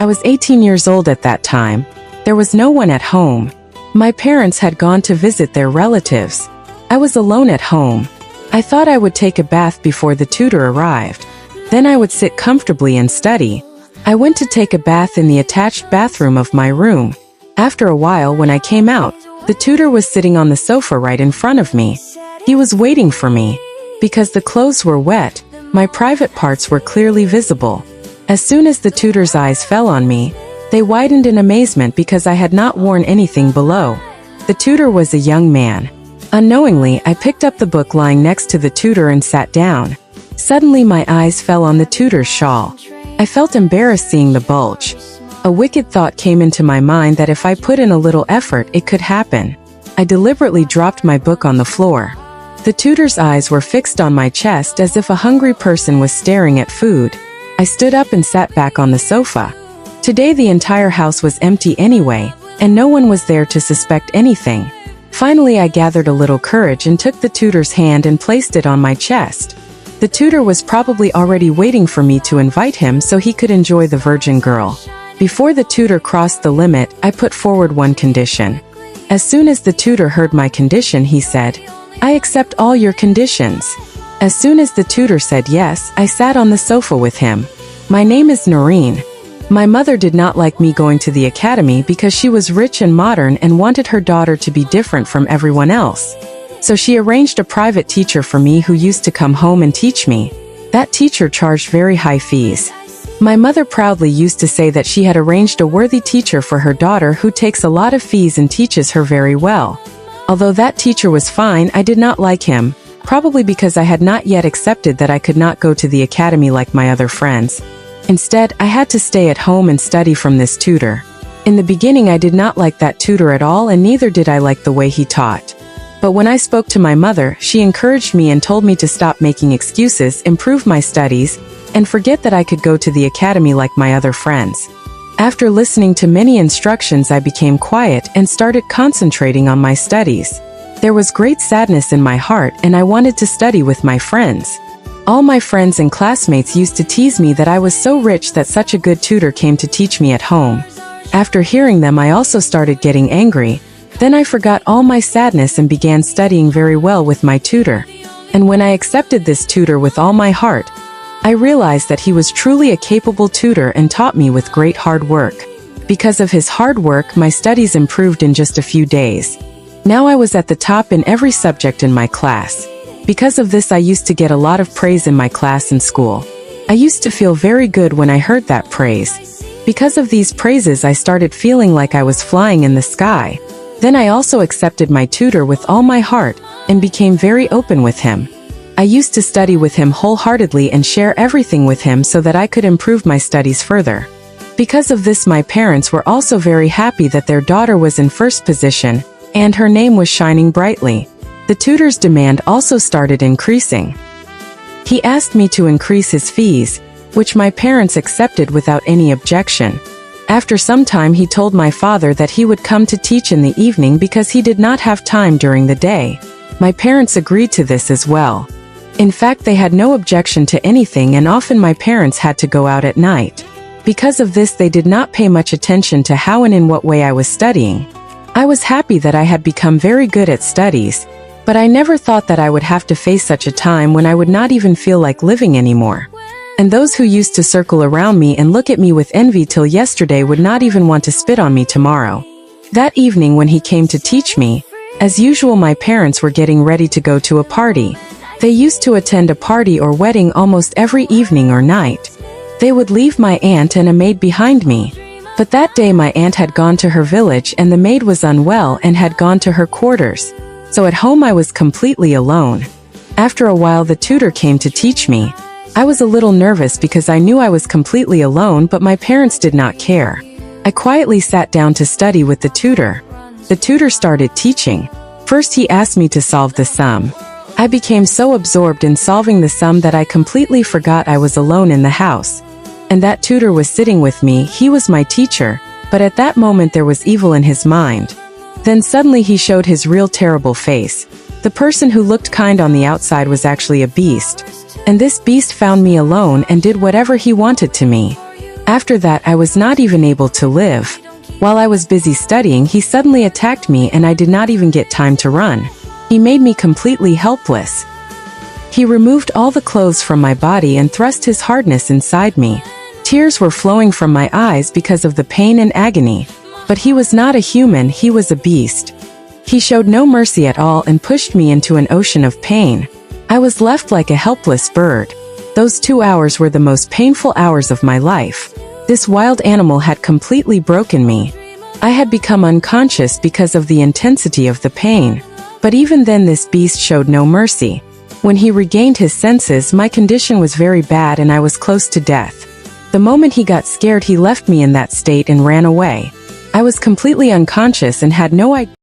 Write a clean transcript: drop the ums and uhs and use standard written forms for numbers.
I was 18 years old at that time. There was no one at home. My parents had gone to visit their relatives. I was alone at home. I thought I would take a bath before the tutor arrived. Then I would sit comfortably and study. I went to take a bath in the attached bathroom of my room. After a while, when I came out, the tutor was sitting on the sofa right in front of me. He was waiting for me. Because the clothes were wet, my private parts were clearly visible. As soon as the tutor's eyes fell on me, they widened in amazement because I had not worn anything below. The tutor was a young man. Unknowingly, I picked up the book lying next to the tutor and sat down. Suddenly my eyes fell on the tutor's shawl. I felt embarrassed seeing the bulge. A wicked thought came into my mind that if I put in a little effort, it could happen. I deliberately dropped my book on the floor. The tutor's eyes were fixed on my chest as if a hungry person was staring at food. I stood up and sat back on the sofa. Today the entire house was empty anyway, and no one was there to suspect anything. Finally, I gathered a little courage and took the tutor's hand and placed it on my chest. The tutor was probably already waiting for me to invite him so he could enjoy the virgin girl. Before the tutor crossed the limit, I put forward one condition. As soon as the tutor heard my condition, he said, "I accept all your conditions." As soon as the tutor said yes, I sat on the sofa with him. My name is Noreen. My mother did not like me going to the academy because she was rich and modern and wanted her daughter to be different from everyone else. So she arranged a private teacher for me who used to come home and teach me. That teacher charged very high fees. My mother proudly used to say that she had arranged a worthy teacher for her daughter who takes a lot of fees and teaches her very well. Although that teacher was fine, I did not like him, probably because I had not yet accepted that I could not go to the academy like my other friends. Instead, I had to stay at home and study from this tutor. In the beginning, I did not like that tutor at all, and neither did I like the way he taught. But when I spoke to my mother, she encouraged me and told me to stop making excuses, improve my studies, and forget that I could go to the academy like my other friends. After listening to many instructions, I became quiet and started concentrating on my studies. There was great sadness in my heart, and I wanted to study with my friends. All my friends and classmates used to tease me that I was so rich that such a good tutor came to teach me at home. After hearing them, I also started getting angry. Then I forgot all my sadness and began studying very well with my tutor. And when I accepted this tutor with all my heart, I realized that he was truly a capable tutor and taught me with great hard work. Because of his hard work, my studies improved in just a few days. Now I was at the top in every subject in my class. Because of this, I used to get a lot of praise in my class and school. I used to feel very good when I heard that praise. Because of these praises, I started feeling like I was flying in the sky. Then I also accepted my tutor with all my heart and became very open with him. I used to study with him wholeheartedly and share everything with him so that I could improve my studies further. Because of this, my parents were also very happy that their daughter was in first position, and her name was shining brightly. The tutor's demand also started increasing. He asked me to increase his fees, which my parents accepted without any objection. After some time, he told my father that he would come to teach in the evening because he did not have time during the day. My parents agreed to this as well. In fact, they had no objection to anything, and often my parents had to go out at night. Because of this, they did not pay much attention to how and in what way I was studying. I was happy that I had become very good at studies, but I never thought that I would have to face such a time when I would not even feel like living anymore. And those who used to circle around me and look at me with envy till yesterday would not even want to spit on me tomorrow. That evening when he came to teach me, as usual, my parents were getting ready to go to a party. They used to attend a party or wedding almost every evening or night. They would leave my aunt and a maid behind me. But that day my aunt had gone to her village and the maid was unwell and had gone to her quarters. So at home I was completely alone. After a while the tutor came to teach me. I was a little nervous because I knew I was completely alone, but my parents did not care. I quietly sat down to study with the tutor. The tutor started teaching. First he asked me to solve the sum. I became so absorbed in solving the sum that I completely forgot I was alone in the house. And that tutor was sitting with me. He was my teacher, but at that moment there was evil in his mind. Then suddenly he showed his real terrible face. The person who looked kind on the outside was actually a beast. And this beast found me alone and did whatever he wanted to me. After that, I was not even able to live. While I was busy studying, he suddenly attacked me and I did not even get time to run. He made me completely helpless. He removed all the clothes from my body and thrust his hardness inside me. Tears were flowing from my eyes because of the pain and agony. But he was not a human, he was a beast. He showed no mercy at all and pushed me into an ocean of pain. I was left like a helpless bird. Those 2 hours were the most painful hours of my life. This wild animal had completely broken me. I had become unconscious because of the intensity of the pain. But even then this beast showed no mercy. When he regained his senses, my condition was very bad and I was close to death. The moment he got scared, he left me in that state and ran away. I was completely unconscious and had no idea